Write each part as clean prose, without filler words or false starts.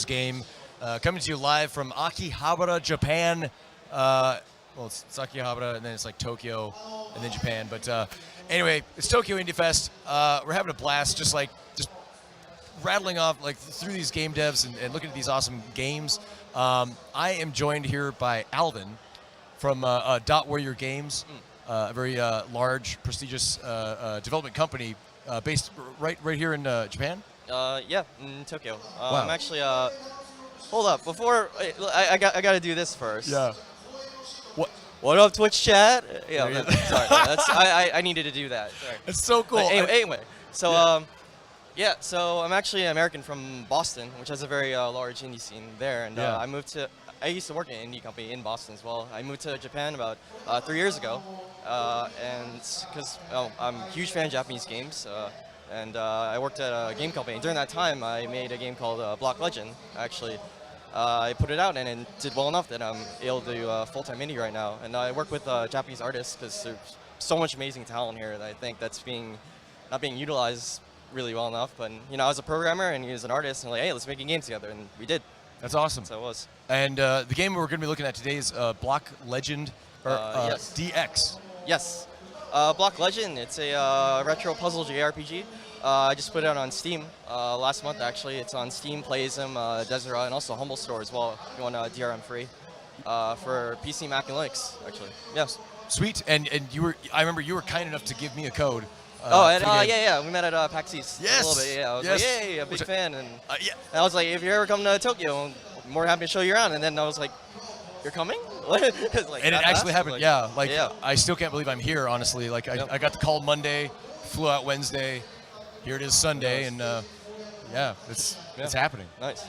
ManVSGame, coming to you live from Akihabara, Japan. Well, it's Akihabara, and then it's like Tokyo, and then Japan. But anyway, it's Tokyo Indie Fest. We're having a blast, just rattling off through these game devs and looking at these awesome games. I am joined here by Alvin from Dot Warrior Games, a very large, prestigious development company based right here in Japan. Yeah, in Tokyo. Wow. I'm actually. Hold up, before I got to do this first. Yeah. What up, Twitch chat? Yeah, There you go. sorry. I needed to do that. Sorry. It's so cool. But anyway, so Yeah. so I'm actually an American from Boston, which has a very large indie scene there, and Yeah. I used to work in an indie company in Boston as well. I moved to Japan about 3 years ago, and because I'm a huge fan of Japanese games, and I worked at a game company. During that time, I made a game called Block Legend. Actually, I put it out and it did well enough that I'm able to do full-time indie right now. And I work with Japanese artists because there's so much amazing talent here that I think that's not being utilized really well enough. But I was a programmer and he was an artist, and like, hey, let's make a game together, and we did. That's awesome. So it was. And the game we're going to be looking at today is Block Legend, or Yes. DX. Yes. Block Legend, it's a retro puzzle JRPG. I just put it out on Steam last month, actually. It's on Steam, Playism, Desera, and also Humble Store as well, if you want DRM free, for PC, Mac, and Linux, actually. Yes. Sweet. And I remember you were kind enough to give me a code. Yeah, we met at PAX East. Yes. A little bit, yeah. I was Yes. like, yay, a big fan. And Yeah. I was like, if you ever come to Tokyo, I'm more happy to show you around. And then I was like, you're coming? And it actually happened, yeah. Yeah. I still can't believe I'm here, honestly. I got the call Monday, flew out Wednesday. Here it is Sunday, and yeah, it's happening. Nice.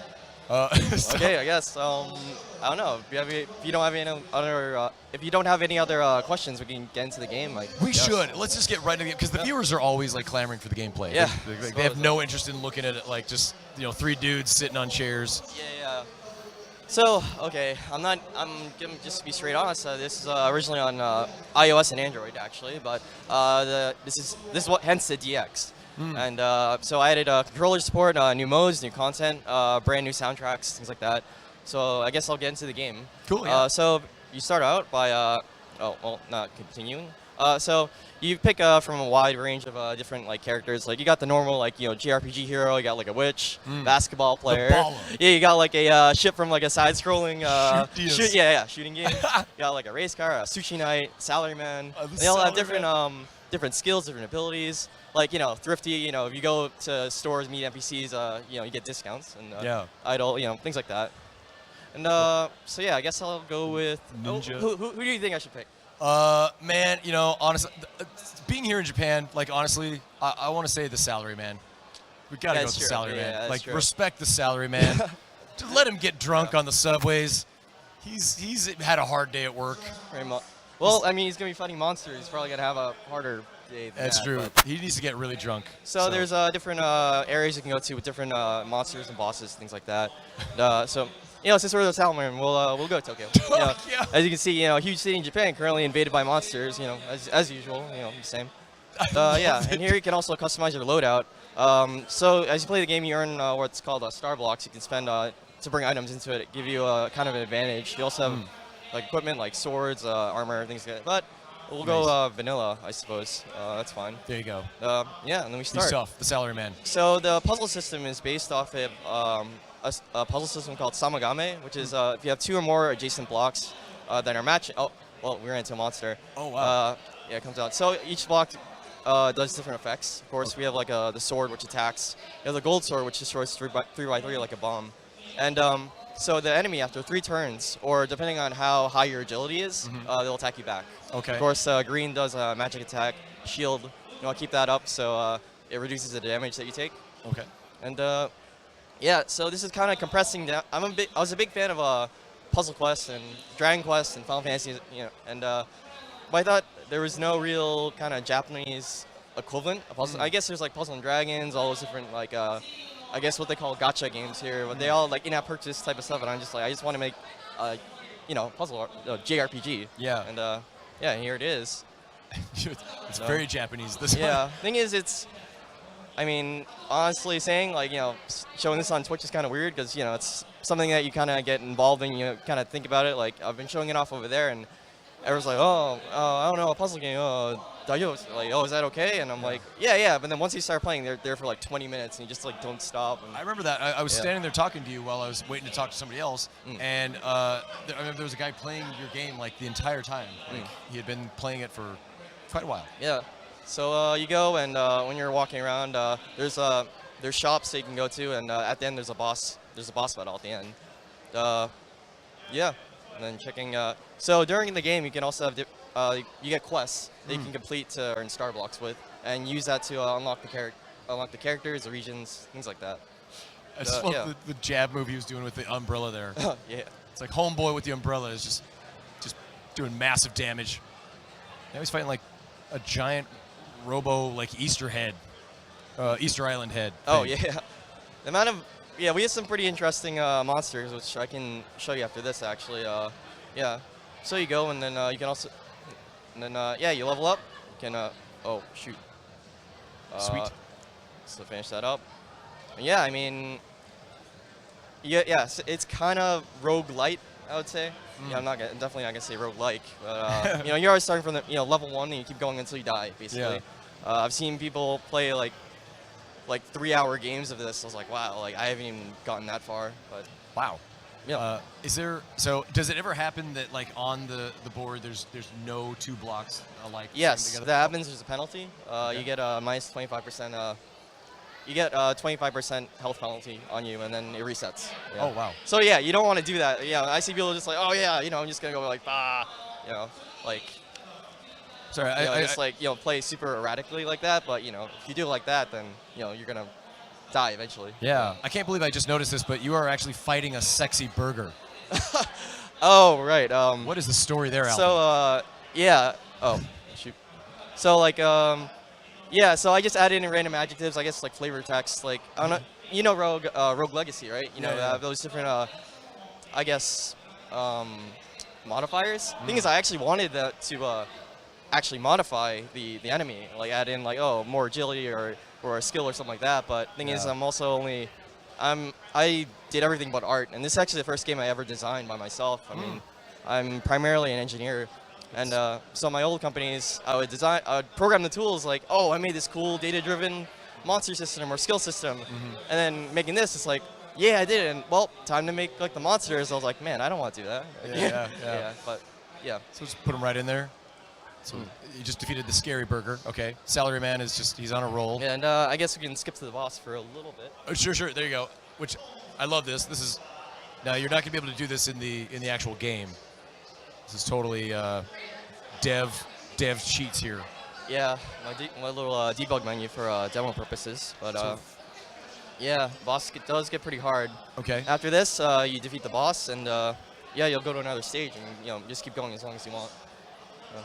So- Okay, I guess. I don't know. If you don't have any other questions, we can get into the game. We should. Let's just get right into the game, because the viewers are always clamoring for the gameplay. Yeah. They have no interest in looking at it like just three dudes sitting on chairs. Yeah. So, okay, I'm gonna just be straight honest. This is originally on iOS and Android, actually, but this is what hence the DX. And so I added controller support, new modes, new content, brand new soundtracks, things like that. So I guess I'll get into the game. Cool. Yeah. So you start out by not continuing. So you pick from a wide range of different characters. Like you got the normal JRPG hero. You got a witch, basketball player. Yeah, you got a ship from a side-scrolling shooting game. You got a race car, a sushi knight, salaryman. They all have different skills, different abilities. Thrifty. If you go to stores, meet NPCs, you get discounts and idle, things like that. And so yeah, I guess I'll go with Ninja. Who do you think I should pick? Man, honestly, being here in Japan, honestly, I want to say the salaryman. We gotta go with the salaryman. Yeah, true. Respect the salaryman. Just let him get drunk on the subways. He's had a hard day at work. Very much. Well, I mean, he's gonna be fighting monsters. He's probably gonna have a harder day. That's true. But. He needs to get really drunk. So there's different areas you can go to with different monsters and bosses, things like that. So. Since we're the Salamander, we'll go to Tokyo. Yeah. As you can see, huge city in Japan, currently invaded by monsters. As usual, the same. Yeah, and here you can also customize your loadout. So as you play the game, you earn what's called star blocks. You can spend to bring items into it, give you kind of an advantage. You also have equipment like swords, armor, things like that. But we'll go vanilla, I suppose. That's fine. There you go. Yeah, and then we start. He's tough, the salaryman. So the puzzle system is based off of a puzzle system called Samagame, which is if you have two or more adjacent blocks that are matching. Oh, well, we ran into a monster. Oh, wow. Yeah, it comes out. So each block does different effects. Of course, we have the sword, which attacks. You have the gold sword, which destroys 3x3 like a bomb. And so the enemy, after 3 turns, or depending on how high your agility is, they'll attack you back. Okay. Of course, green does a magic attack, shield. You want to keep that up so it reduces the damage that you take. Okay. And yeah, so this is kind of compressing down. I was a big fan of Puzzle Quest and Dragon Quest and Final Fantasy, but I thought there was no real kind of Japanese equivalent of puzzle. I guess there's Puzzle and Dragons, all those different I guess what they call gacha games here, but they all in-app purchase type of stuff, and I'm just I just want to make puzzle JRPG. Yeah. And yeah, here it is. It's very Japanese. This Yeah. one. Thing is, it's I mean, honestly saying, like, showing this on Twitch is kind of weird because, it's something that you kind of get involved in, kind of think about it. Like, I've been showing it off over there, and everyone's like, I don't know, a puzzle game, like, is that okay? And I'm like, yeah. But then once you start playing, they're there for like 20 minutes, and you just like don't stop. And I remember that. I was standing there talking to you while I was waiting to talk to somebody else, and I remember there was a guy playing your game like the entire time. Like, he had been playing it for quite a while. Yeah. So you go, and when you're walking around, there's shops that you can go to, and at the end there's a boss battle at the end. Yeah. And then checking. So during the game, you can also have you get quests that you can complete to earn star blocks with, and use that to unlock the characters, the regions, things like that. I just love the jab move he was doing with the umbrella there. Yeah. It's like Homeboy with the umbrella is just doing massive damage. Now he's fighting like a giant robo like Easter Island head. Oh thing. yeah. The amount of we have some pretty interesting monsters, which I can show you after this actually. Yeah. So you go, and then you can also. And then, you level up. You can, oh, shoot. Sweet. So finish that up. And yeah, I mean, so it's kind of roguelite, I would say. Yeah, definitely not gonna say roguelike, but you're always starting from the, level 1, and you keep going until you die, basically. Yeah. I've seen people play like 3-hour games of this. I was like, wow, like I haven't even gotten that far, but. Wow. Yeah. Does it ever happen that like on the board there's no 2 blocks alike? Yes, that happens. There's a penalty. You get minus 25%. You get 25% health penalty on you, and then it resets. Yeah. Oh wow. So yeah, you don't want to do that. Yeah, I see people just like, oh yeah, I'm just gonna go like like. Sorry, play super erratically like that. But if you do it like that, then you're gonna die eventually. Yeah, I can't believe I just noticed this, but you are actually fighting a sexy burger. Oh right. What is the story there, Alvin? So yeah. Oh shoot. So like so I just added in random adjectives. I guess like flavor text. Like I don't know, Rogue Legacy, right? Those different I guess modifiers. Thing is, I actually wanted that to actually modify the enemy, like add in like more agility or a skill or something like that. But thing is, I'm also I did everything but art, and this is actually the first game I ever designed by myself. I mean, I'm primarily an engineer, and so my old companies, I would program the tools like, I made this cool data-driven monster system or skill system, and then making this, it's like, yeah, I did it, and well, time to make like the monsters. I was like, man, I don't want to do that. Yeah, but yeah. So just put them right in there. So you just defeated the scary burger. Okay, Salaryman he's on a roll. Yeah, and I guess we can skip to the boss for a little bit. Oh, sure. There you go. Which I love this. This is now you're not gonna be able to do this in the actual game. This is totally dev cheats here. Yeah, my little debug menu for demo purposes. But yeah, boss does get pretty hard. Okay. After this, you defeat the boss, and you'll go to another stage, and just keep going as long as you want.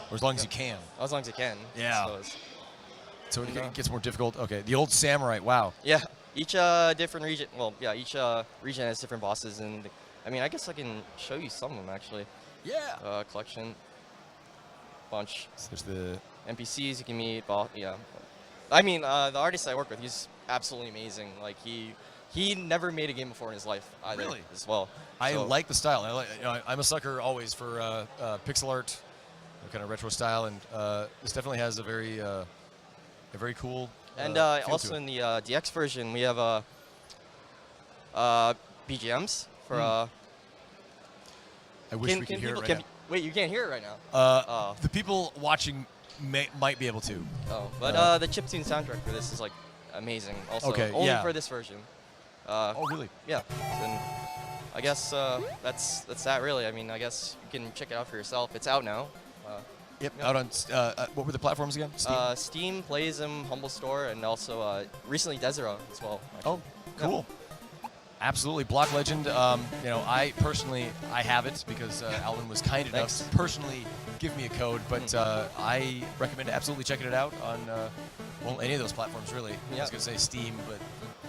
Or as long as you can. As long as you can. Yeah. So it gets more difficult. Okay. The old samurai. Wow. Yeah. Each different region. Well, yeah. Each region has different bosses, and I mean, I guess I can show you some of them actually. Yeah. Collection. Bunch. So there's the NPCs you can meet. Yeah. I mean, the artist I work with, he's absolutely amazing. Like he never made a game before in his life either. Really? As well. I like the style. I'm a sucker always for pixel art. Kind of retro style, and this definitely has a very cool. And feel also to it. in the DX version, we have BGMs for. I wish we could hear it right now. Wait, you can't hear it right now. The people watching might be able to. Oh, but the chiptune soundtrack for this is like amazing. Also, okay, only for this version. Oh, really? Yeah. And I guess that's that really. I mean, I guess you can check it out for yourself. It's out now. Yep. Out on what were the platforms again? Steam, Steam Playism, Humble Store, and also recently Desera as well. Actually. Oh, cool. Yeah. Absolutely, Block Legend. I personally have it because Alvin was kind enough to personally give me a code, but I recommend absolutely checking it out on any of those platforms really. I was gonna say Steam, but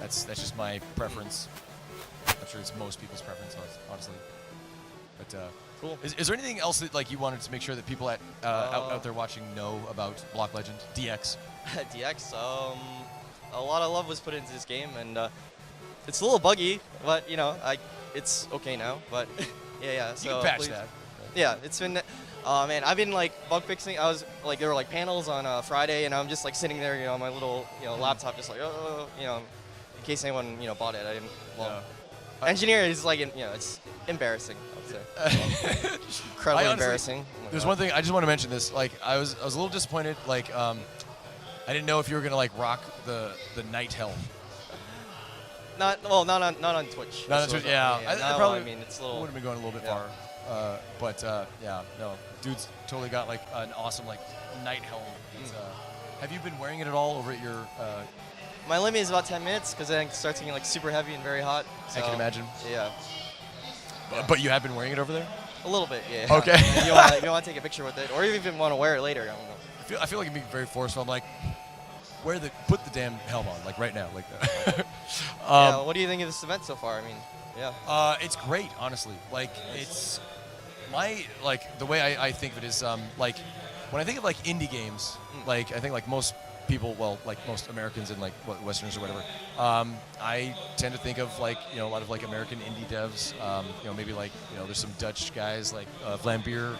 that's just my preference. I'm sure it's most people's preference, honestly. But cool. Is there anything else that you wanted to make sure that people out there watching know about Block Legend DX? DX. a lot of love was put into this game, and it's a little buggy, but you know, it's okay now. But yeah. So you can patch that. Yeah, it's been. Man, I've been like bug fixing. I was like, there were like panels on Friday, and I'm just like sitting there, you know, on my little, you know, laptop, just like, oh, you know, in case anyone, you know, bought it. I didn't. Well, engineer is like, you know, it's embarrassing. I would say. Incredibly embarrassing. Oh there's one thing I just want to mention. This, like, I was a little disappointed. Like, I didn't know if you were gonna like rock the night helm. Not on Twitch. Not on Twitch. Yeah. I probably. I mean, it's a little. Would have been going a little bit far. But yeah, no, dude's totally got like an awesome like night helm. Have you been wearing it at all over at your? My limit is about 10 minutes because then it starts getting like super heavy and very hot. So, I can imagine. Yeah. But you have been wearing it over there? A little bit, yeah. Okay. If you want to take a picture with it, or even want to wear it later, I don't know. I feel like I'm being very forceful. I'm like, put the damn helm on, like right now, like that. Yeah. What do you think of this event so far? I mean, yeah. It's great, honestly. Like it's the way I think of it is like when I think of like indie games, like I think like most people, well, like most Americans and like Westerners or whatever, I tend to think of like, you know, a lot of like American indie devs. You know, maybe like, you know, there's some Dutch guys like Vlambeer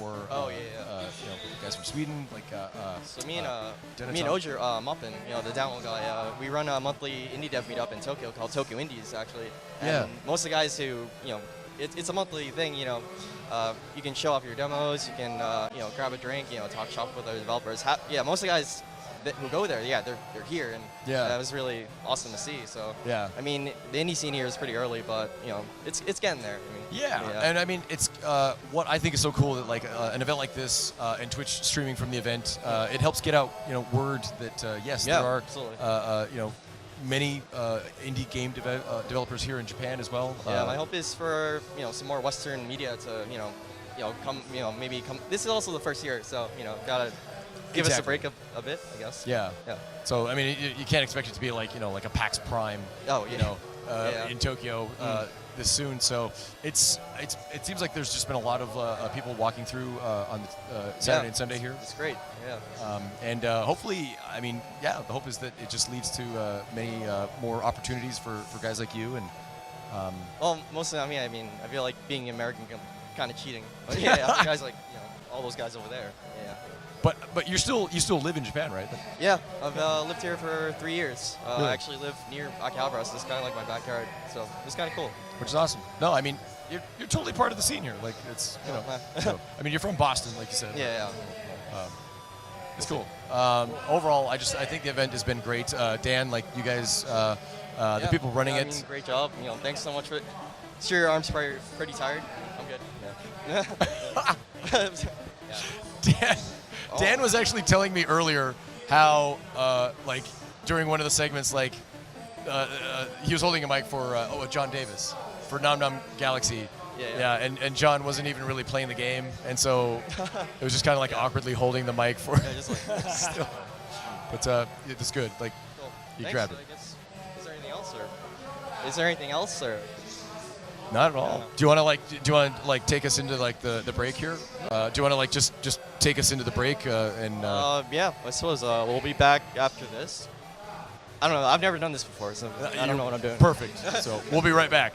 or you know, guys from Sweden like. So me and Ojer Muppin, you know, the download guy, we run a monthly indie dev meetup in Tokyo called Tokyo Indies actually. And most of the guys who, you know, it's a monthly thing, you know. You can show off your demos. You can, you know, grab a drink. You know, talk shop with other developers. Most of the guys who go there, they're here, and that was really awesome to see. So I mean, the indie scene here is pretty early, but you know, it's getting there. I mean, and I mean, it's what I think is so cool that like an event like this and Twitch streaming from the event, it helps get out, you know, word that yes, there are you know, many indie game developers here in Japan as well. Yeah, my hope is for, you know, some more Western media to, you know, come, you know, maybe come. This is also the first year, so you know, gotta give us a break a bit, I guess. Yeah. So I mean, you can't expect it to be like, you know, like a PAX Prime. You know, in Tokyo this soon. So it seems like there's just been a lot of people walking through on Saturday and Sunday here. It's great. Yeah. And hopefully, I mean, the hope is that it just leads to many more opportunities for guys like you and. Well, mostly, I mean, I feel like being American kind of cheating. But guys like, you know, all those guys over there. Yeah. But you still live in Japan, right? Yeah, I've lived here for 3 years. Really? I actually live near Akihabara, so it's kind of like my backyard. So it's kind of cool. Which is awesome. No, I mean, you're totally part of the scene here. Like it's, you know. So, I mean, you're from Boston, like you said. Yeah. It's cool. Overall, I think the event has been great. Dan, like you guys, the people running it. I mean, great job. You know, thanks so much for it. Sure, your arms are pretty tired. I'm good. Yeah. Dan was actually telling me earlier how, like, during one of the segments, like, he was holding a mic for John Davis for Nom Nom Galaxy. And John wasn't even really playing the game, and so it was just kind of like awkwardly holding the mic for. Just like still. But it's good. Like, cool. You Thanks. grabbed it. I guess, is there anything else, or? Not at all. Do you want to like take us into like the break here? Do you want to like just take us into the break and? Yeah, I suppose we'll be back after this. I don't know. I've never done this before, so I don't know what I'm doing. Perfect. So we'll be right back.